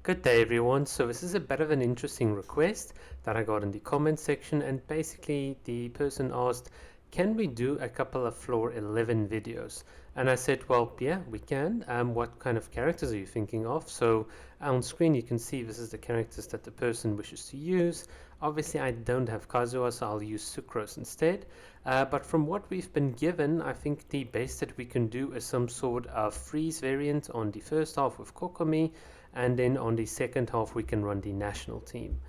Good day everyone. So this is a bit of an interesting request that I got in the comment section, and basically the person asked, can we do a couple of floor 11 videos? And I said, well, yeah, we can. What kind of characters are you thinking of? So on screen you can see this is the characters that the person wishes to use. Obviously I don't have Kazuha, so I'll use Sucrose instead. But from what we've been given, I think the best that we can do is some sort of freeze variant on the first half with Kokomi, and then on the second half we can run the national team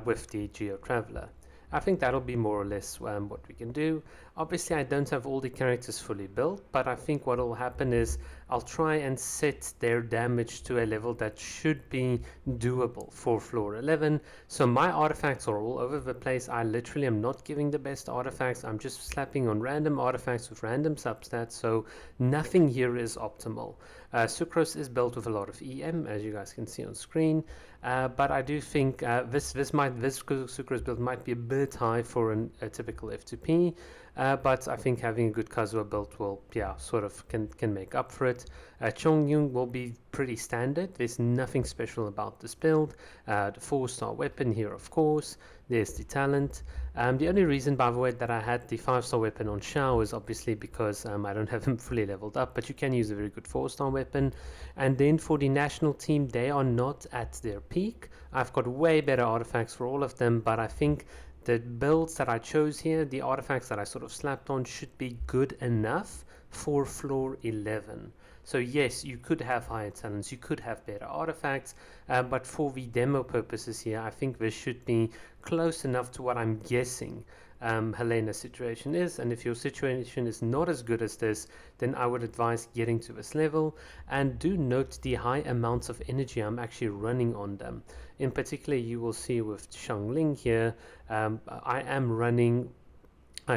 with the Geo Traveler. I think that'll be more or less what we can do. Obviously I don't have all the characters fully built, but I think what will happen is I'll try and set their damage to a level that should be doable for floor 11. So my artifacts are all over the place. I literally am not giving the best artifacts. I'm just slapping on random artifacts with random substats, so nothing here is optimal. Sucrose is built with a lot of EM, as you guys can see on screen, but I do think this Sucrose build might be a bit high for a typical F2P, but I think having a good Kazuha build will, yeah, sort of can make up for it. Chongyun will be pretty standard. There's nothing special about this build. The 4-star weapon here, of course. There's the talent. The only reason, by the way, that I had the 5-star weapon on Shao is obviously because I don't have him fully leveled up, but you can use a very good 4-star weapon. And then for the national team, they are not at their peak. I've got way better artifacts for all of them, but I think the builds that I chose here, the artifacts that I sort of slapped on, should be good enough for floor 11. So yes, you could have higher talents, you could have better artifacts, but for the demo purposes here, I think this should be close enough to what I'm guessing Helena's situation is. And if your situation is not as good as this, then I would advise getting to this level. And do note the high amounts of energy I'm actually running on them. In particular, you will see with Xiangling here, I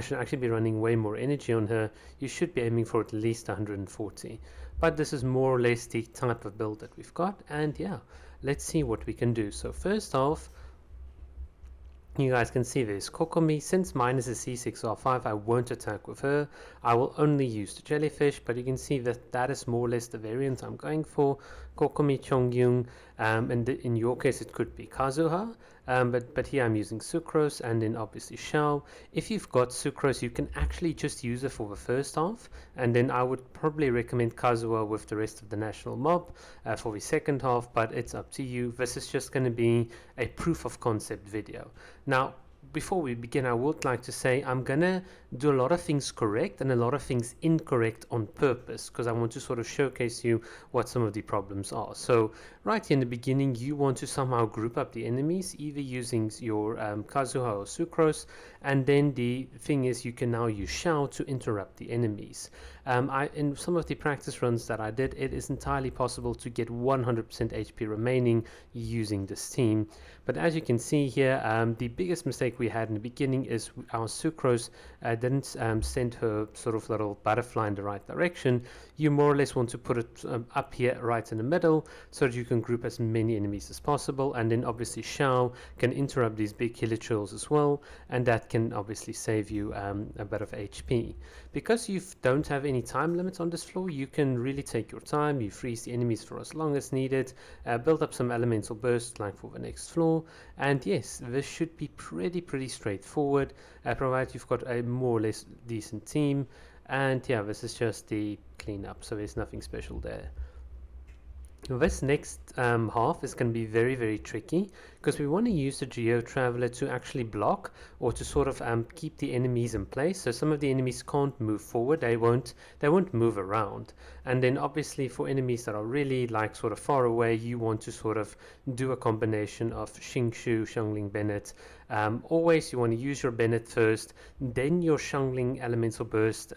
should actually be running way more energy on her. You should be aiming for at least 140. But this is more or less the type of build that we've got. And yeah, let's see what we can do. So first off, you guys can see this Kokomi. Since mine is a C6R5, I won't attack with her. I will only use the jellyfish, but you can see that that is more or less the variant I'm going for. Kokomi, Chongyun, and in your case it could be Kazuha, but here I'm using Sucrose, and then obviously Shao. If you've got Sucrose, you can actually just use it for the first half, and then I would probably recommend Kazuha with the rest of the national mob for the second half, but it's up to you. This is just going to be a proof of concept video. Now, before we begin, I would like to say I'm gonna do a lot of things correct and a lot of things incorrect on purpose, because I want to sort of showcase you what some of the problems are. So right here in the beginning, you want to somehow group up the enemies, either using your Kazuha or Sucrose, and then the thing is you can now use Shao to interrupt the enemies. In some of the practice runs that I did, it is entirely possible to get 100% HP remaining using this team, but as you can see here, the biggest mistake we had in the beginning is our Sucrose didn't send her sort of little butterfly in the right direction. You more or less want to put it up here right in the middle so that you can group as many enemies as possible, and then obviously Shao can interrupt these big hilichurls as well, and that can obviously save you a bit of HP. Because you don't have any time limit on this floor, you can really take your time. You freeze the enemies for as long as needed, build up some elemental bursts like for the next floor, and yes, this should be pretty straightforward, provided you've got a more or less decent team. And yeah, this is just the cleanup, so there's nothing special there. This next half is going to be very tricky, because we want to use the Geo Traveler to actually block or to sort of keep the enemies in place. So some of the enemies can't move forward, they won't move around. And then obviously for enemies that are really like sort of far away, you want to sort of do a combination of Xingqiu, Xiangling, Bennett. Always you want to use your Bennett first, then your Xiangling Elemental Burst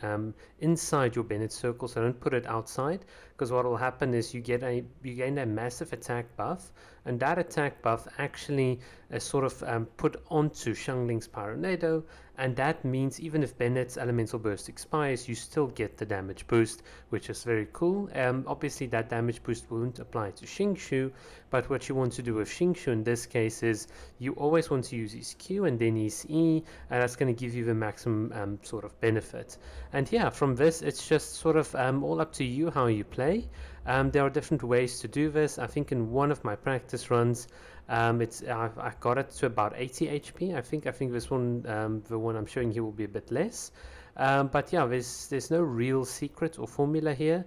inside your Bennett circle, so don't put it outside, because what will happen is you gain a massive attack buff, and that attack buff actually is sort of put onto Xiangling's Pyronado, and that means even if Bennett's Elemental Burst expires, you still get the damage boost, which is very cool. Obviously that damage boost won't apply to Xingqiu, but what you want to do with Xingqiu in this case is you always want to use his Q and then his E, and that's going to give you the maximum sort of benefit. And yeah, from this it's just sort of all up to you how you play. There are different ways to do this. I think in one of my practice runs, I got it to about 80 HP. I think this one, the one I'm showing here, will be a bit less. But yeah, there's no real secret or formula here.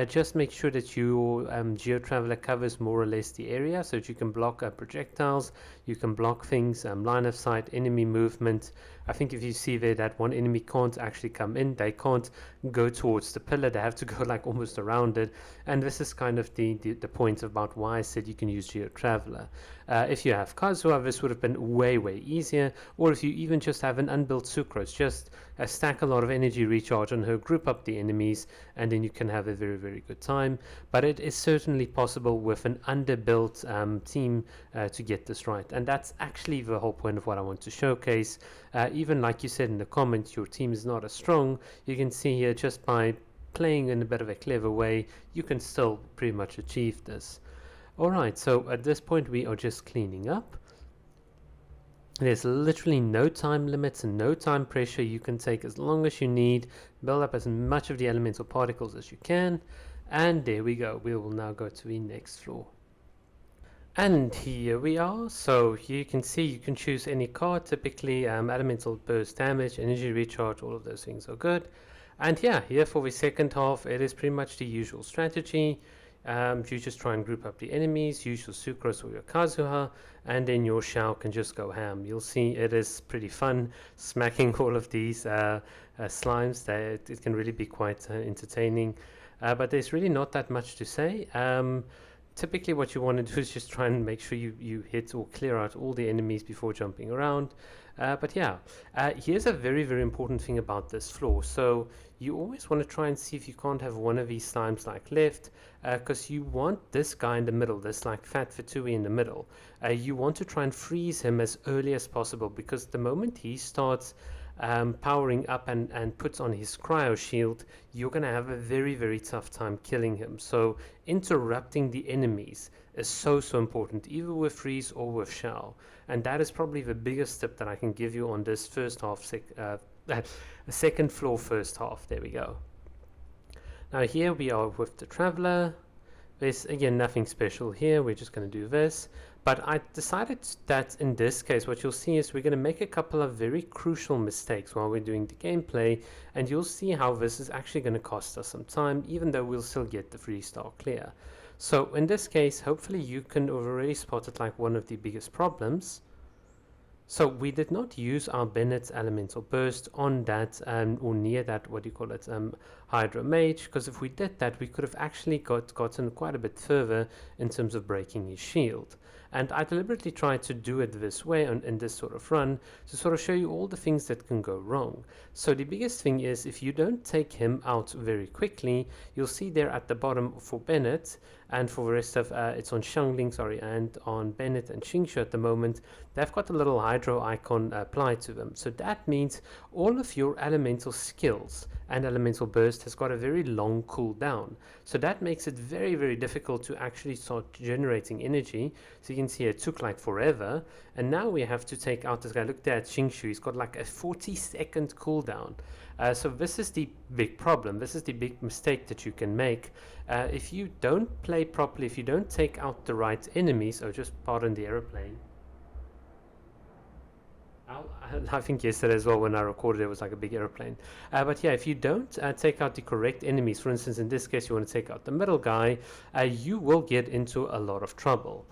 Just make sure that your Geo Traveler covers more or less the area, so that you can block projectiles, you can block things, line of sight, enemy movement. I think if you see there that one enemy can't actually come in, they can't go towards the pillar, they have to go like almost around it. And this is kind of the point about why I said you can use Geo Traveler. If you have Kazuha, this would have been way easier. Or if you even just have an unbuilt Sucrose, just stack a lot of energy recharge on her, group up the enemies, and then you can have a very good time. But it is certainly possible with an underbuilt team to get this right, and that's actually the whole point of what I want to showcase. Even like you said in the comments, your team is not as strong. You can see here, just by playing in a bit of a clever way, you can still pretty much achieve this. Alright, so at this point we are just cleaning up. There's literally no time limits and no time pressure. You can take as long as you need, build up as much of the elemental particles as you can, and there we go. We will now go to the next floor. And here we are. So you can see you can choose any card. Typically elemental burst damage, energy recharge, all of those things are good. And yeah, here for the second half, it is pretty much the usual strategy. You just try and group up the enemies, use your Sucrose or your Kazuha, and then your Xiao can just go ham. You'll see it is pretty fun smacking all of these slimes. It can really be quite entertaining, but there's really not that much to say. Typically what you want to do is just try and make sure you hit or clear out all the enemies before jumping around. But yeah, here's a very important thing about this floor. So you always want to try and see if you can't have one of these slimes like left, because you want this guy in the middle, this like fat Fatui in the middle. You want to try and freeze him as early as possible, because the moment he starts powering up and puts on his cryo shield, you're going to have a very tough time killing him. So interrupting the enemies is so important, either with freeze or with Xiao. And that is probably the biggest tip that I can give you on this first half, second floor first half. There we go. Now here we are with the Traveler. There's again nothing special here, we're just going to do this. But I decided that in this case what you'll see is we're going to make a couple of very crucial mistakes while we're doing the gameplay, and you'll see how this is actually going to cost us some time, even though we'll still get the 3-star clear. So in this case, hopefully you can have already spotted like one of the biggest problems. So we did not use our Bennett's Elemental Burst on that or near that, what do you call it, Hydro Mage, because if we did that, we could have actually gotten quite a bit further in terms of breaking his shield. And I deliberately tried to do it this way in this sort of run to sort of show you all the things that can go wrong. So the biggest thing is, if you don't take him out very quickly, you'll see there at the bottom for Bennett, and for the rest of it's on Xiangling, sorry, and on Bennett and Xingqiu at the moment, they've got a little hydro icon applied to them. So that means all of your elemental skills and elemental burst has got a very long cooldown. So that makes it very difficult to actually start generating energy. So you can see it took like forever, and now we have to take out this guy. Look there at Xingqiu, he's got like a 40-second cooldown. So this is the big problem. This is the big mistake that you can make if you don't play properly, if you don't take out the right enemies. Oh, just pardon the aeroplane. I think yesterday as well when I recorded it was like a big airplane. But yeah, if you don't take out the correct enemies, for instance in this case you want to take out the middle guy, you will get into a lot of trouble.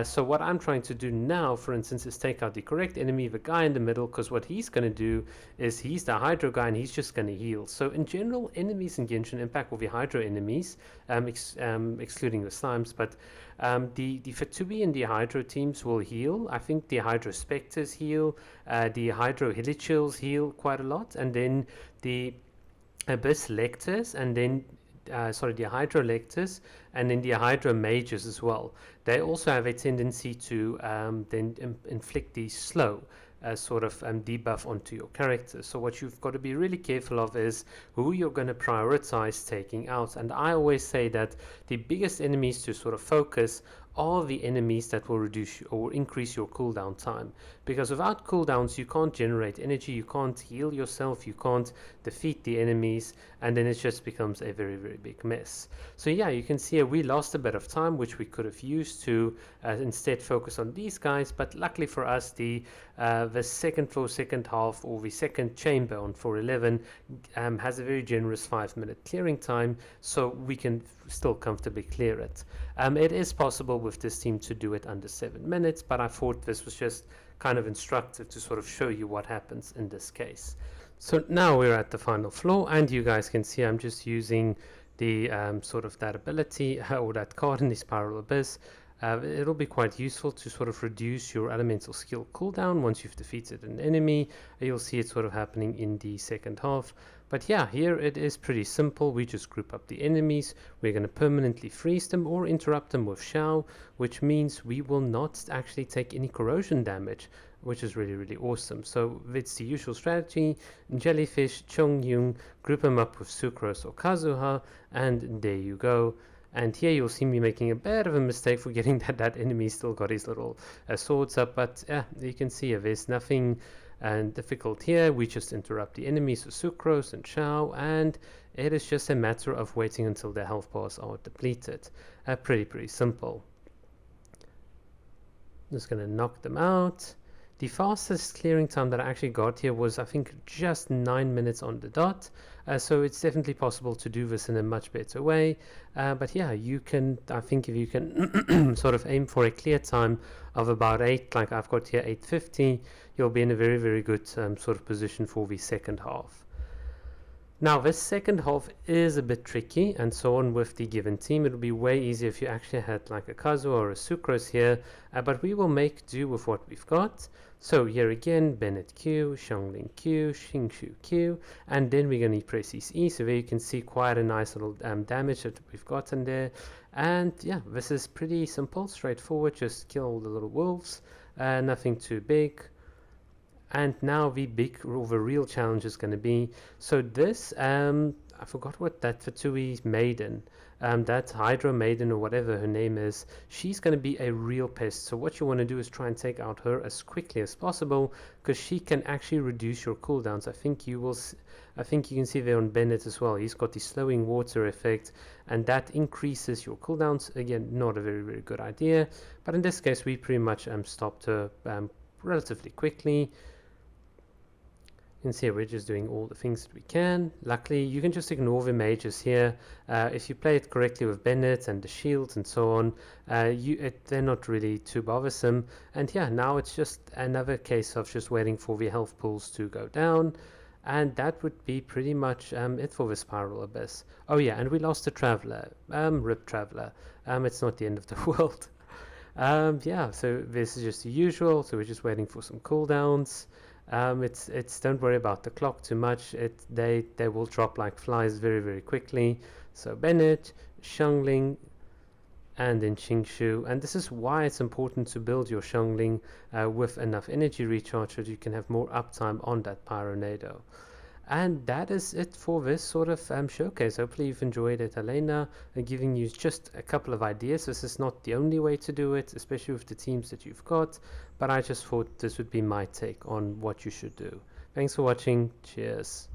So what I'm trying to do now, for instance, is take out the correct enemy, the guy in the middle, because what he's going to do is he's the Hydro guy and he's just going to heal. So in general, enemies in Genshin Impact will be Hydro enemies, excluding the slimes, but the Fatui and the Hydro teams will heal. I think the Hydro Spectres heal, the Hydro Hilichils heal quite a lot, and then the Abyss Lectors, and then the Hydro Lectors, and then the Hydro Mages as well. They also have a tendency to then inflict the slow sort of debuff onto your character. So what you've got to be really careful of is who you're going to prioritize taking out. And I always say that the biggest enemies to sort of focus are the enemies that will reduce or increase your cooldown time, because without cooldowns you can't generate energy, you can't heal yourself, you can't defeat the enemies, and then it just becomes a very, very big mess. So yeah, you can see we lost a bit of time which we could have used to instead focus on these guys, but luckily for us the second floor, second half, or the second chamber on floor 11 has a very generous 5-minute clearing time, so we can still comfortably clear it. It is possible with this team to do it under 7 minutes, but I thought this was just kind of instructive to sort of show you what happens in this case. So now we're at the final floor, and you guys can see I'm just using the sort of that ability or that card in the Spiral Abyss. It'll be quite useful to sort of reduce your elemental skill cooldown once you've defeated an enemy. You'll see it sort of happening in the second half. But yeah, here it is pretty simple. We just group up the enemies. We're going to permanently freeze them or interrupt them with Shao, which means we will not actually take any corrosion damage, which is really, really awesome. So it's the usual strategy: Jellyfish, Chongyun, group them up with Sucrose or Kazuha, and there you go. And here you'll see me making a bit of a mistake, forgetting that that enemy still got his little swords up, but you can see there's nothing difficult here. We just interrupt the enemies with Sucrose and Shao, and it is just a matter of waiting until their health bars are depleted. Pretty simple. Just gonna knock them out. The fastest clearing time that I actually got here was, I think, just 9 minutes on the dot. So it's definitely possible to do this in a much better way. But yeah, you can, I think if you can sort of aim for a clear time of about 8, like I've got here 8:50, you'll be in a very, very good sort of position for the second half. Now this second half is a bit tricky, and so on with the given team. It would be way easier if you actually had like a Kazuha or a Sucrose here, but we will make do with what we've got. So here again, Bennett Q, Xiangling Q, Xingqiu Q, and then we're going to press E. So there you can see quite a nice little damage that we've gotten there. And yeah, this is pretty simple, straightforward. Just kill the little wolves, nothing too big. And now the real challenge is going to be, so this, I forgot what that Fatui maiden, that Hydra maiden or whatever her name is, she's going to be a real pest. So what you want to do is try and take out her as quickly as possible, because she can actually reduce your cooldowns. I think you can see there on Bennett as well. He's got the slowing water effect, and that increases your cooldowns. Again, not a very, very good idea. But in this case, we pretty much stopped her relatively quickly. You can see we're just doing all the things that we can. Luckily, you can just ignore the mages here. If you play it correctly with Bennett and the shields and so on, they're not really too bothersome. And yeah, now it's just another case of just waiting for the health pools to go down. And that would be pretty much it for the Spiral Abyss. Oh yeah, and we lost a Traveler. Rip Traveler. It's not the end of the world. Yeah, so this is just the usual. So we're just waiting for some cooldowns. It's don't worry about the clock too much. They will drop like flies very, very quickly. So Bennett, Xiangling, and then Xingqiu. And this is why it's important to build your Xiangling with enough energy recharge so that you can have more uptime on that Pyronado. And that is it for this sort of showcase. Hopefully you've enjoyed it, Elena, giving you just a couple of ideas. This is not the only way to do it, especially with the teams that you've got, but I just thought this would be my take on what you should do. Thanks for watching. Cheers.